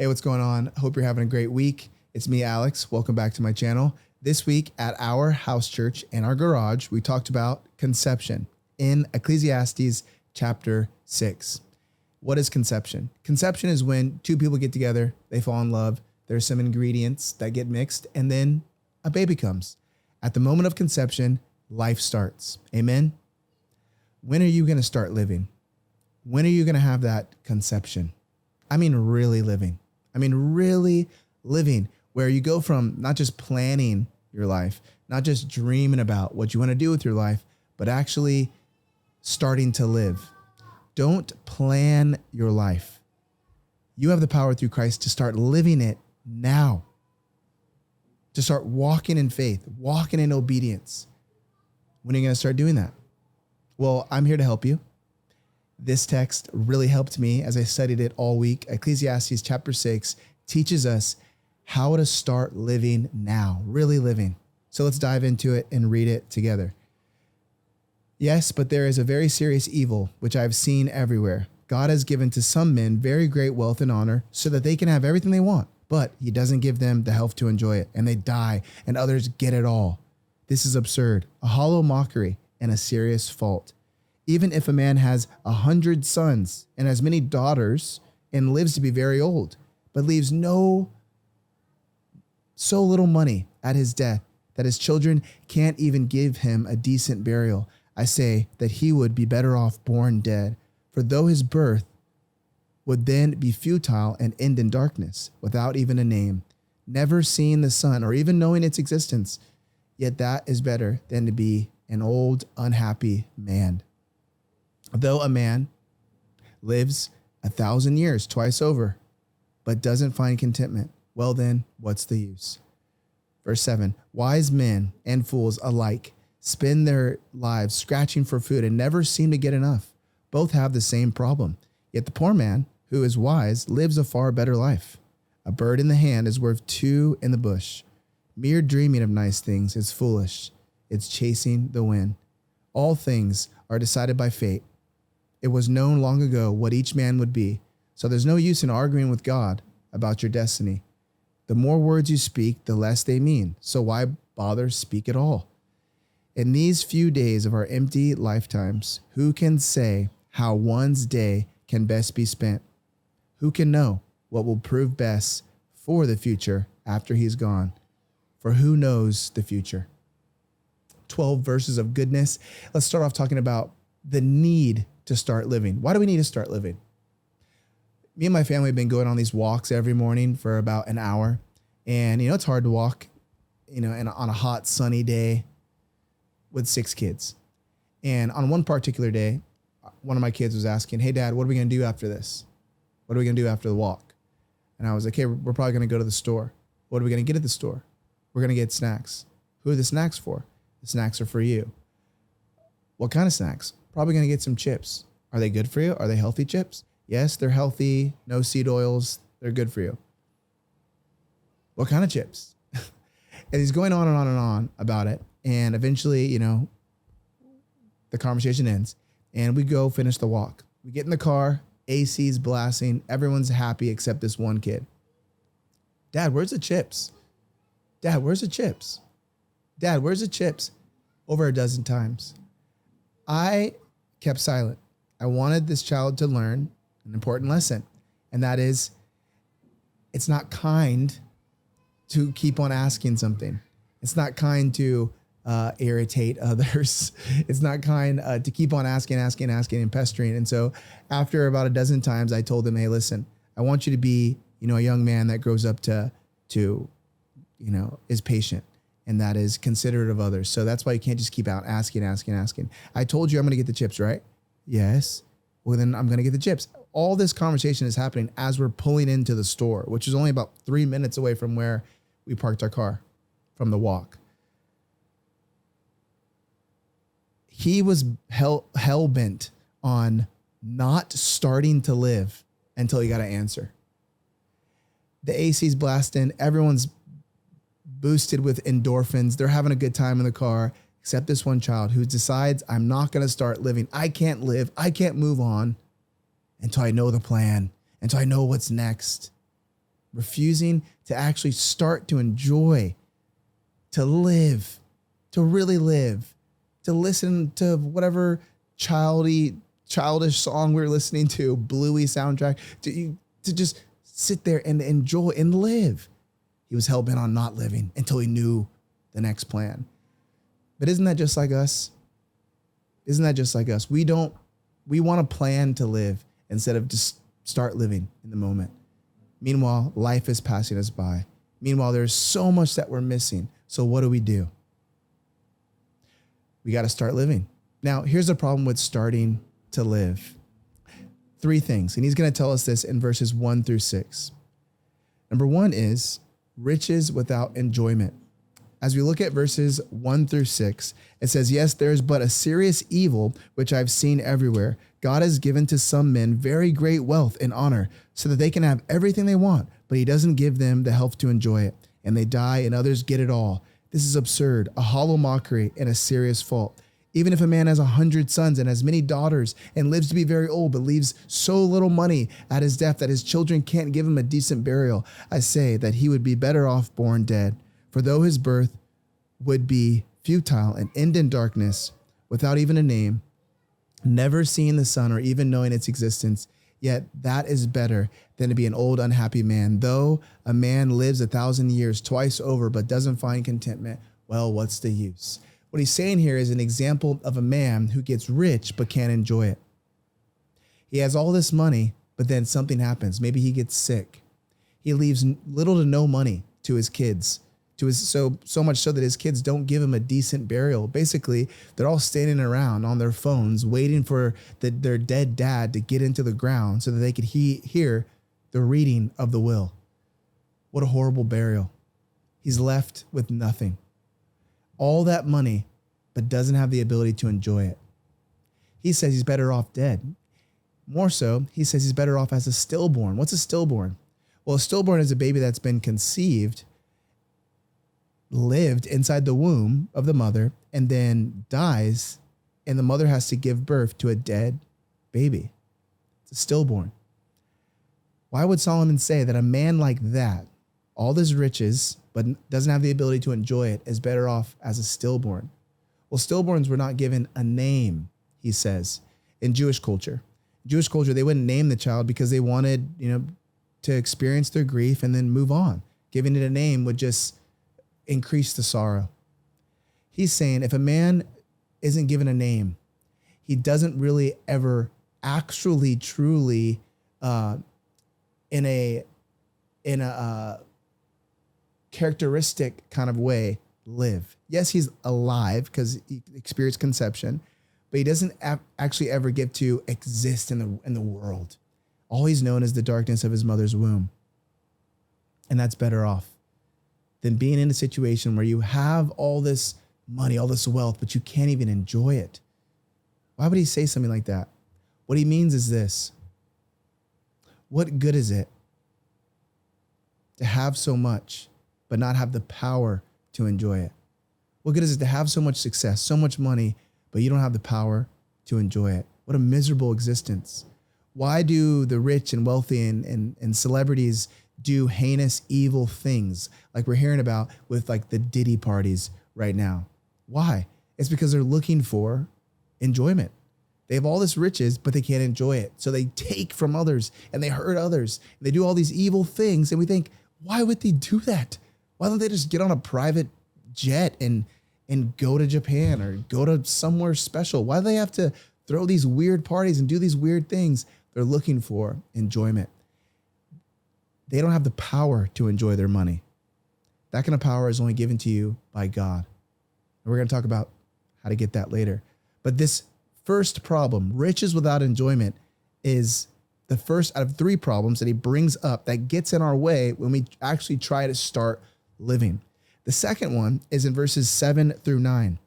Hey, what's going on? Hope you're having a great week. It's me, Alex. Welcome back to my channel. This week at our house church in our garage, we talked about conception in Ecclesiastes chapter 6. What is conception? Conception is when two people get together, they fall in love, there's some ingredients that get mixed, and then a baby comes. At the moment of conception, life starts. Amen? When are you going to start living? When are you going to have that conception? I mean, really living. Really living, where you go from not just planning your life, not just dreaming about what you want to do with your life, but actually starting to live. Don't plan your life. You have the power through Christ to start living it now, to start walking in faith, walking in obedience. When are you going to start doing that? Well, I'm here to help you. This text really helped me as I studied it all week. Ecclesiastes chapter 6 teaches us how to start living now, really living. So let's dive into it and read it together. Yes, but there is a very serious evil, which I've seen everywhere. God has given to some men very great wealth and honor so that they can have everything they want, but he doesn't give them the health to enjoy it, and they die, and others get it all. This is absurd, a hollow mockery, and a serious fault. Even if a man has 100 sons and as many daughters and lives to be very old, but leaves so little money at his death that his children can't even give him a decent burial, I say that he would be better off born dead. For though his birth would then be futile and end in darkness, without even a name, never seeing the sun or even knowing its existence, yet that is better than to be an old, unhappy man. Though a man lives 1,000 years twice over, but doesn't find contentment, well then, what's the use? Verse 7, wise men and fools alike spend their lives scratching for food and never seem to get enough. Both have the same problem. Yet the poor man, who is wise, lives a far better life. A bird in the hand is worth two in the bush. Mere dreaming of nice things is foolish. It's chasing the wind. All things are decided by fate. It was known long ago what each man would be, so there's no use in arguing with God about your destiny. The more words you speak, the less they mean, so why bother speak at all? In these few days of our empty lifetimes, who can say how one's day can best be spent? Who can know what will prove best for the future after he's gone? For who knows the future? 12 verses of goodness. Let's start off talking about the need to start living. Why do we need to start living? Me and my family have been going on these walks every morning for about an hour. And, it's hard to walk, and on a hot, sunny day with 6 kids. And on one particular day, one of my kids was asking, hey, Dad, what are we going to do after this? What are we going to do after the walk? And I was like, hey, we're probably going to go to the store. What are we going to get at the store? We're going to get snacks. Who are the snacks for? The snacks are for you. What kind of snacks? Probably going to get some chips. Are they good for you? Are they healthy chips? Yes, they're healthy. No seed oils. They're good for you. What kind of chips? And he's going on and on and on about it. And eventually, the conversation ends and we go finish the walk. We get in the car, AC's blasting. Everyone's happy except this one kid. Dad, where's the chips? Dad, where's the chips? Dad, where's the chips? Over a dozen times. I kept silent. I wanted this child to learn an important lesson, and that is, it's not kind to keep on asking something. It's not kind to irritate others. It's not kind to keep on asking and pestering. And so after about a dozen times, I told him, hey, listen, I want you to be, a young man that grows up to is patient. And that is considerate of others. So that's why you can't just keep out asking. I told you I'm going to get the chips, right? Yes. Well, then I'm going to get the chips. All this conversation is happening as we're pulling into the store, which is only about 3 minutes away from where we parked our car from the walk. He was hell-bent on not starting to live until he got an answer. The AC's blasting. Everyone's boosted with endorphins. They're having a good time in the car, except this one child who decides, I'm not going to start living. I can't live. I can't move on until I know the plan, until I know what's next. refusing to actually start to enjoy, to live, to really live, to listen to whatever childish song we're listening to, Bluey soundtrack, to just sit there and enjoy and live. He was hell-bent on not living until he knew the next plan. But isn't that just like us? Isn't that just like us? We want to plan to live instead of just start living in the moment. Meanwhile, life is passing us by. Meanwhile, there's so much that we're missing. So what do? We got to start living. Now, here's the problem with starting to live. 3 things, and he's going to tell us this in verses 1 through 6. Number 1 is riches without enjoyment. As we look at verses 1 through 6, it says, yes, there is but a serious evil, which I've seen everywhere. God has given to some men very great wealth and honor so that they can have everything they want, but he doesn't give them the health to enjoy it. And they die and others get it all. This is absurd, a hollow mockery and a serious fault. Even if a man has 100 sons and has many daughters and lives to be very old, but leaves so little money at his death that his children can't give him a decent burial, I say that he would be better off born dead. For though his birth would be futile and end in darkness, without even a name, never seeing the sun or even knowing its existence, yet that is better than to be an old unhappy man. Though a man lives 1,000 years twice over but doesn't find contentment, well, what's the use? What he's saying here is an example of a man who gets rich but can't enjoy it. He has all this money, but then something happens. Maybe he gets sick. He leaves little to no money to his kids, so much so that his kids don't give him a decent burial. Basically, they're all standing around on their phones waiting for their dead dad to get into the ground so that they could hear the reading of the will. What a horrible burial. He's left with nothing. All that money, but doesn't have the ability to enjoy it. He says he's better off dead. More so, he says he's better off as a stillborn. What's a stillborn? Well, a stillborn is a baby that's been conceived, lived inside the womb of the mother, and then dies, and the mother has to give birth to a dead baby. It's a stillborn. Why would Solomon say that a man like that, all his riches, but doesn't have the ability to enjoy it, is better off as a stillborn? Well, stillborns were not given a name, he says, in Jewish culture. Jewish culture, they wouldn't name the child because they wanted, to experience their grief and then move on. Giving it a name would just increase the sorrow. He's saying if a man isn't given a name, he doesn't really ever actually truly in a characteristic kind of way live. Yes, he's alive because he experienced conception, but he doesn't actually ever get to exist in the world. All he's known is the darkness of his mother's womb. And that's better off than being in a situation where you have all this money, all this wealth, but you can't even enjoy it. Why would he say something like that? What he means is this: what good is it to have so much but not have the power to enjoy it? What good is it to have so much success, so much money, but you don't have the power to enjoy it? What a miserable existence. Why do the rich and wealthy and celebrities do heinous, evil things like we're hearing about with like the Diddy parties right now? Why? It's because they're looking for enjoyment. They have all this riches, but they can't enjoy it. So they take from others and they hurt others. And they do all these evil things. And we think, why would they do that? Why don't they just get on a private jet and go to Japan or go to somewhere special? Why do they have to throw these weird parties and do these weird things? They're looking for enjoyment. They don't have the power to enjoy their money. That kind of power is only given to you by God. And we're going to talk about how to get that later. But this first problem, riches without enjoyment, is the first out of 3 problems that he brings up that gets in our way when we actually try to start living. The second one is in verses 7 through 9.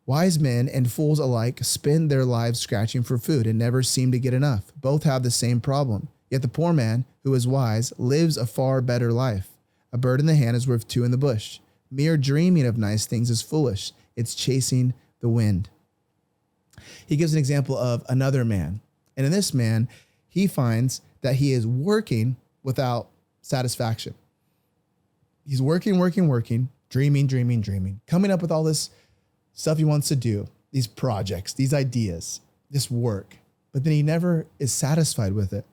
Wise men and fools alike spend their lives scratching for food and never seem to get enough. Both have the same problem. Yet the poor man, who is wise, lives a far better life. A bird in the hand is worth 2 in the bush. Mere dreaming of nice things is foolish. It's chasing the wind. He gives an example of another man. And in this man, he finds that he is working without satisfaction. He's working, dreaming, coming up with all this stuff he wants to do, these projects, these ideas, this work, but then he never is satisfied with it.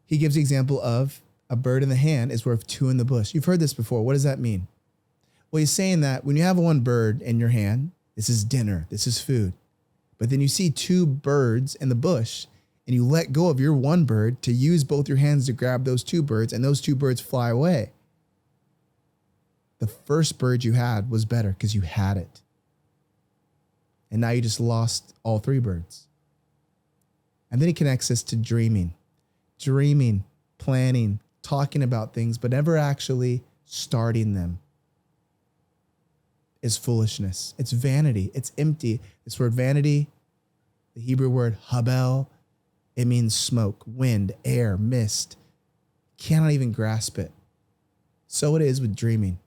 He gives the example of a bird in the hand is worth two in the bush. You've heard this before. What does that mean? Well, he's saying that when you have one bird in your hand, this is dinner, this is food. But then you see two birds in the bush and you let go of your one bird to use both your hands to grab those two birds, and those two birds fly away. The first bird you had was better because you had it. And now you just lost all three birds. And then he connects this to dreaming, planning, talking about things, but never actually starting them. Is foolishness. It's vanity. It's empty. This word vanity, the Hebrew word habel, it means smoke, wind, air, mist. Cannot even grasp it. So it is with dreaming.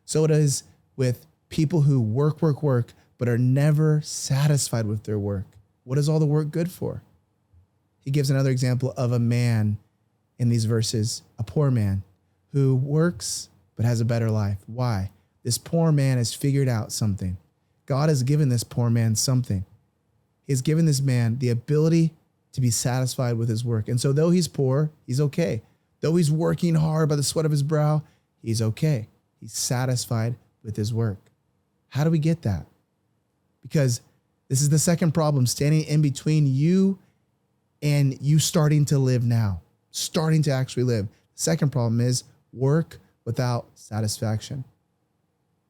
So it is with people who work, but are never satisfied with their work. What is all the work good for? He gives another example of a man in these verses, a poor man who works but has a better life. Why? This poor man has figured out something. God has given this poor man something. He's given this man the ability to be satisfied with his work. And so though he's poor, he's okay. Though he's working hard by the sweat of his brow, he's okay. He's satisfied with his work. How do we get that? Because this is the second problem, standing in between you and you starting to live now, starting to actually live. Second problem is work without satisfaction.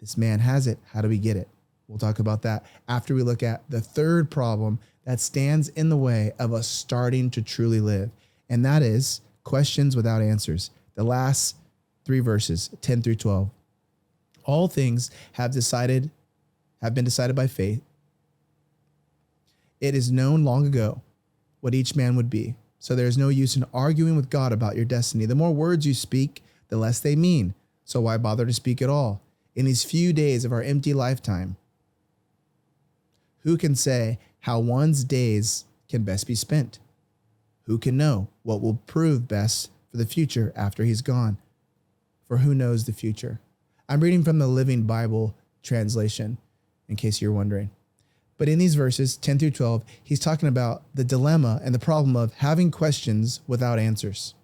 This man has it. How do we get it? We'll talk about that after we look at the third problem that stands in the way of us starting to truly live. And that is questions without answers. The last three verses, 10 through 12. All things have been decided by faith. It is known long ago what each man would be. So there is no use in arguing with God about your destiny. The more words you speak, the less they mean. So why bother to speak at all? In these few days of our empty lifetime, who can say how one's days can best be spent? Who can know what will prove best for the future after he's gone? For who knows the future? I'm reading from the Living Bible translation, in case you're wondering. But in these verses, 10 through 12, he's talking about the dilemma and the problem of having questions without answers.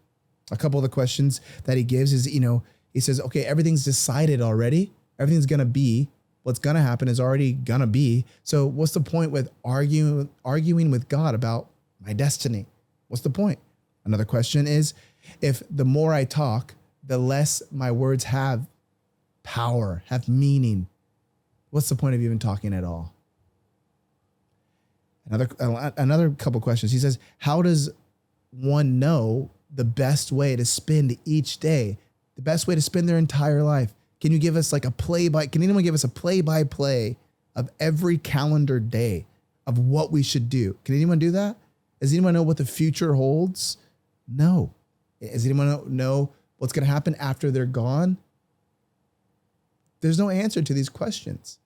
A couple of the questions that he gives is, he says, okay, everything's decided already. Everything's going to be. What's going to happen is already going to be. So what's the point with arguing with God about my destiny? What's the point? Another question is, if the more I talk, the less my words have power, have meaning, what's the point of even talking at all? Another couple questions. He says, how does one know the best way to spend each day, the best way to spend their entire life? Can you give us can anyone give us a play-by-play of every calendar day of what we should do? Can anyone do that? Does anyone know what the future holds? No. Does anyone know what's going to happen after they're gone? There's no answer to these questions.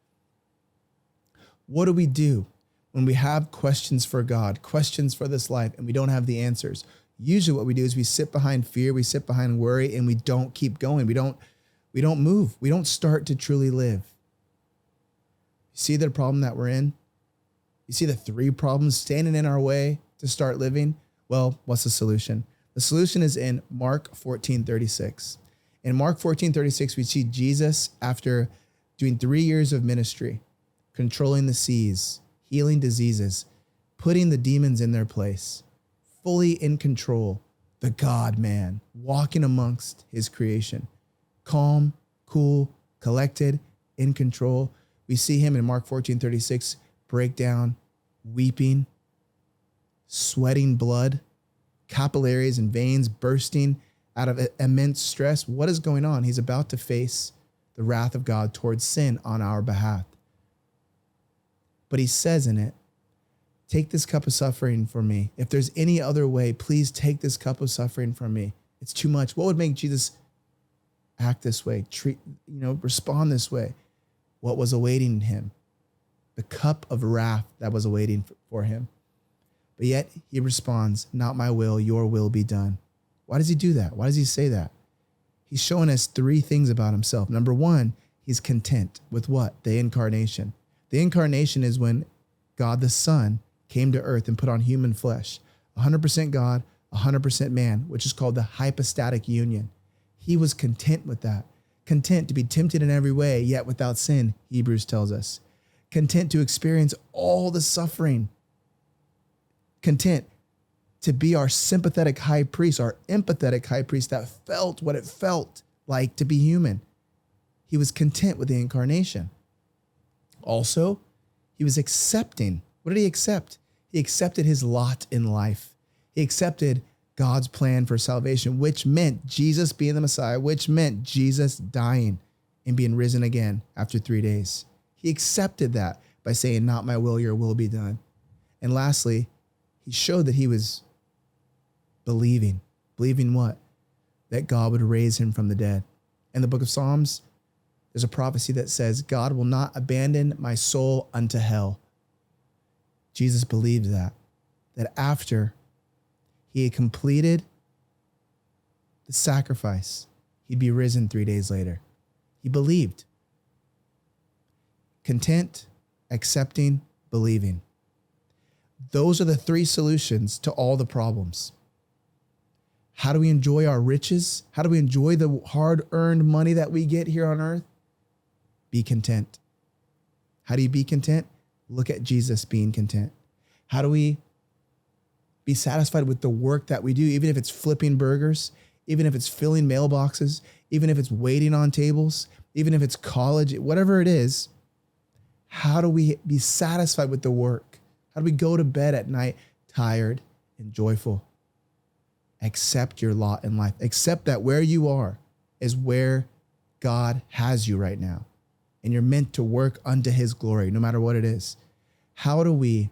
What do we do when we have questions for God, questions for this life, and we don't have the answers? Usually what we do is we sit behind fear, we sit behind worry, and we don't keep going. We don't move. We don't start to truly live. You see the problem that we're in? You see the three problems standing in our way to start living? Well, what's the solution? The solution is in Mark 14:36. In Mark 14:36, we see Jesus, after doing 3 years of ministry, controlling the seas, healing diseases, putting the demons in their place, fully in control, the God-man, walking amongst his creation, calm, cool, collected, in control. We see him in Mark 14:36 break down, weeping, sweating blood, capillaries and veins bursting out of immense stress. What is going on? He's about to face the wrath of God towards sin on our behalf. But he says in it, take this cup of suffering from me. If there's any other way, please take this cup of suffering from me. It's too much. What would make Jesus act this way, respond this way? What was awaiting him? The cup of wrath that was awaiting for him. But yet he responds, not my will, your will be done. Why does he do that? Why does he say that? He's showing us three things about himself. Number one, he's content with what? The incarnation. The incarnation is when God the Son came to earth and put on human flesh, 100% God, 100% man, which is called the hypostatic union. He was content with that. Content to be tempted in every way, yet without sin, Hebrews tells us. Content to experience all the suffering. Content to be our sympathetic high priest, our empathetic high priest that felt what it felt like to be human. He was content with the incarnation. Also, he was accepting. What did he accept? He accepted his lot in life. He accepted God's plan for salvation, which meant Jesus being the Messiah, which meant Jesus dying and being risen again after 3 days. He accepted that by saying, not my will, your will be done. And lastly, he showed that he was believing. Believing what? That God would raise him from the dead. In the book of Psalms, there's a prophecy that says, God will not abandon my soul unto hell. Jesus believed that after he had completed the sacrifice, he'd be risen 3 days later. He believed. Content, accepting, believing. Those are the three solutions to all the problems. How do we enjoy our riches? How do we enjoy the hard-earned money that we get here on earth? Be content. How do you be content? Look at Jesus being content. How do we be satisfied with the work that we do, even if it's flipping burgers, even if it's filling mailboxes, even if it's waiting on tables, even if it's college, whatever it is? How do we be satisfied with the work? How do we go to bed at night tired and joyful? Accept your lot in life. Accept that where you are is where God has you right now. And you're meant to work unto his glory, no matter what it is. How do we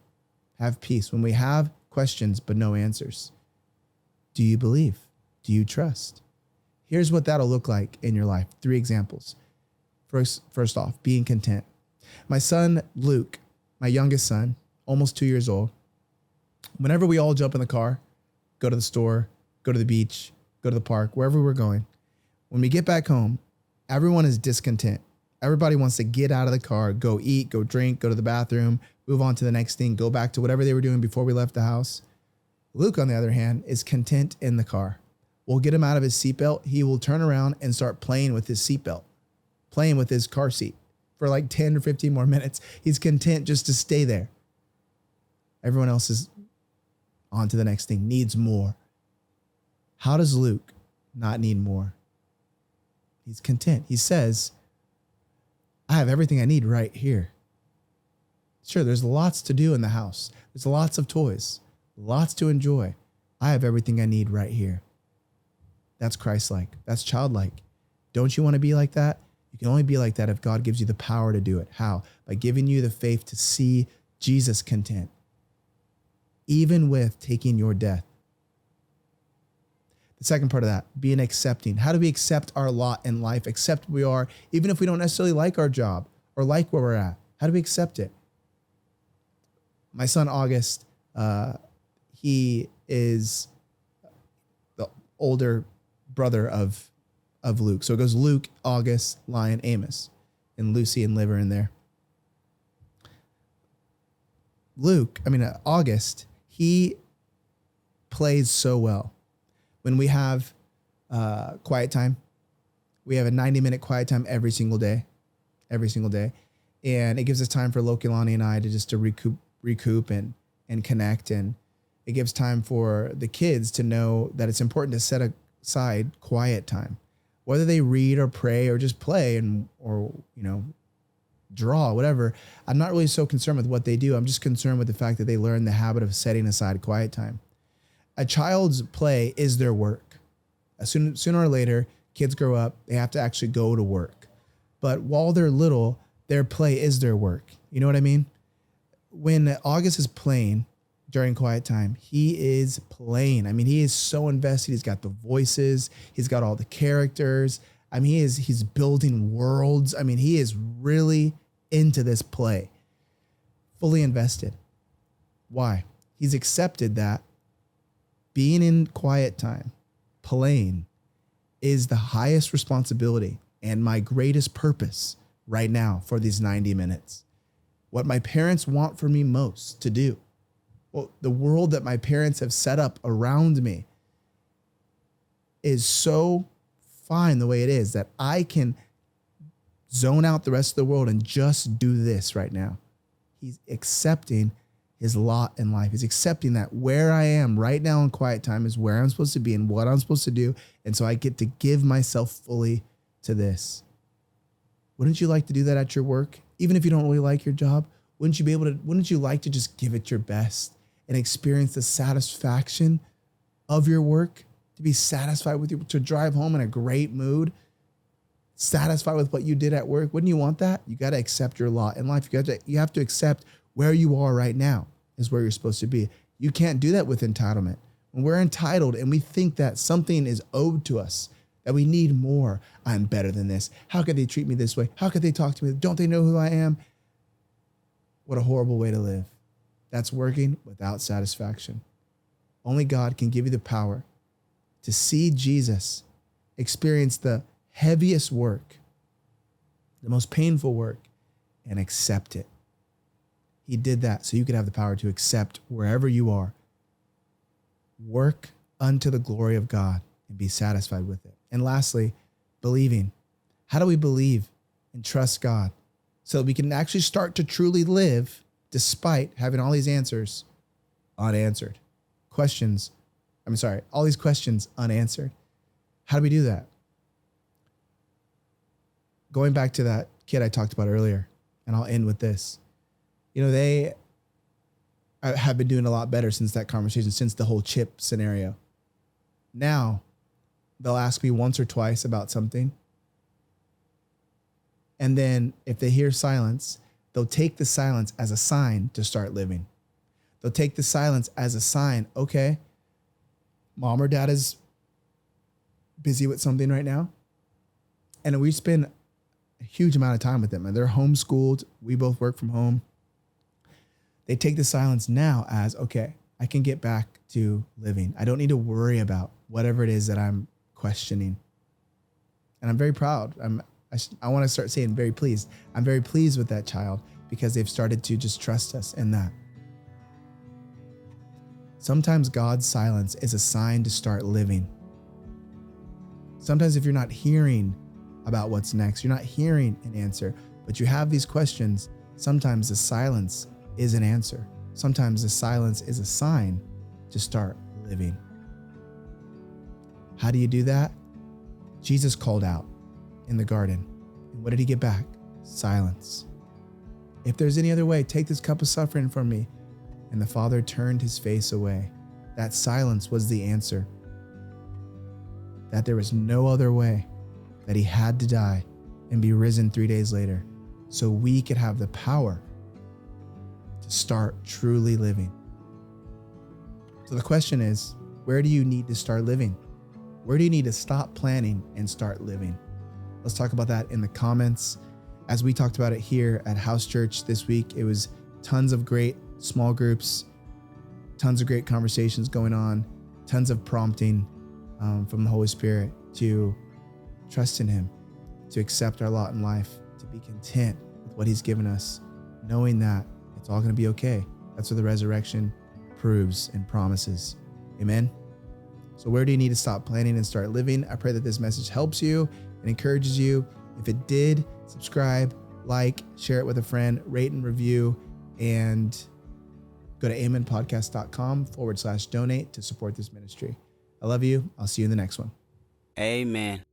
have peace when we have questions but no answers? Do you believe? Do you trust? Here's what that'll look like in your life. 3 examples. First off, being content. My son, Luke, my youngest son, almost 2 years old, whenever we all jump in the car, go to the store, go to the beach, go to the park, wherever we're going, when we get back home, everyone is discontent. Everybody wants to get out of the car, go eat, go drink, go to the bathroom, move on to the next thing, go back to whatever they were doing before we left the house. Luke, on the other hand, is content in the car. We'll get him out of his seatbelt. He will turn around and start playing with his seatbelt, playing with his car seat for like 10 or 15 more minutes. He's content just to stay there. Everyone else is on to the next thing, needs more. How does Luke not need more? He's content. He says, I have everything I need right here. Sure, there's lots to do in the house. There's lots of toys, lots to enjoy. I have everything I need right here. That's Christ-like. That's childlike. Don't you want to be like that? You can only be like that if God gives you the power to do it. How? By giving you the faith to see Jesus content, even with taking your death. The second part of that, being accepting. How do we accept our lot in life? Accept we are, even if we don't necessarily like our job or like where we're at. How do we accept it? My son, August, he is the older brother of Luke. So it goes Luke, August, Lion, Amos, and Lucy and Liver in there. August, he plays so well. When we have quiet time, we have a 90-minute quiet time every single day. And it gives us time for Lokelani and I to recoup and connect. And it gives time for the kids to know that it's important to set aside quiet time, whether they read or pray or just play or draw, whatever. I'm not really so concerned with what they do. I'm just concerned with the fact that they learn the habit of setting aside quiet time. A child's play is their work. Sooner or later, kids grow up, they have to actually go to work. But while they're little, their play is their work. You know what I mean? When August is playing during quiet time, he is playing. He is so invested. He's got the voices. He's got all the characters. He's building worlds. He is really into this play, fully invested. Why? He's accepted that being in quiet time, playing is the highest responsibility and my greatest purpose right now for these 90 minutes. What my parents want for me most to do, well, the world that my parents have set up around me is so fine the way it is that I can zone out the rest of the world and just do this right now. He's accepting his lot in life. He's accepting that where I am right now in quiet time is where I'm supposed to be and what I'm supposed to do. And so I get to give myself fully to this. Wouldn't you like to do that at your work? Even if you don't really like your job, wouldn't you like to just give it your best and experience the satisfaction of your work? To be satisfied with you, to drive home in a great mood, satisfied with what you did at work. Wouldn't you want that? You got to accept your lot in life. You have to accept where you are right now is where you're supposed to be. You can't do that with entitlement. When we're entitled and we think that something is owed to us, that we need more. I'm better than this. How could they treat me this way? How could they talk to me? Don't they know who I am? What a horrible way to live. That's working without satisfaction. Only God can give you the power to see Jesus experience the heaviest work, the most painful work, and accept it. He did that so you could have the power to accept wherever you are. Work unto the glory of God and be satisfied with it. And lastly, believing. How do we believe and trust God so that we can actually start to truly live despite having all these answers unanswered? All these questions unanswered. How do we do that? Going back to that kid I talked about earlier, and I'll end with this. They have been doing a lot better since that conversation, since the whole chip scenario. Now, they'll ask me once or twice about something. And then if they hear silence, they'll take the silence as a sign to start living. They'll take the silence as a sign, okay, mom or dad is busy with something right now. And we spend a huge amount of time with them. And they're homeschooled. We both work from home. They take the silence now as, okay, I can get back to living. I don't need to worry about whatever it is that I'm questioning. And I'm very proud. I want to start saying very pleased. I'm very pleased with that child because they've started to just trust us in that. Sometimes God's silence is a sign to start living. Sometimes if you're not hearing about what's next, you're not hearing an answer, but you have these questions, sometimes the silence is an answer. Sometimes the silence is a sign to start living. How do you do that? Jesus called out in the garden. And what did he get back? Silence. If there's any other way, take this cup of suffering from me. And the Father turned his face away. That silence was the answer. That there was no other way, that he had to die and be risen 3 days later so we could have the power to start truly living. So the question is, where do you need to start living? Where do you need to stop planning and start living? Let's talk about that in the comments. As we talked about it here at House Church this week, it was tons of great small groups, tons of great conversations going on, tons of prompting from the Holy Spirit to trust in him, to accept our lot in life, to be content with what he's given us, knowing that it's all going to be okay. That's what the resurrection proves and promises. Amen. So where do you need to stop planning and start living? I pray that this message helps you and encourages you. If it did, subscribe, like, share it with a friend, rate and review, and go to amenpodcast.com/donate to support this ministry. I love you. I'll see you in the next one. Amen.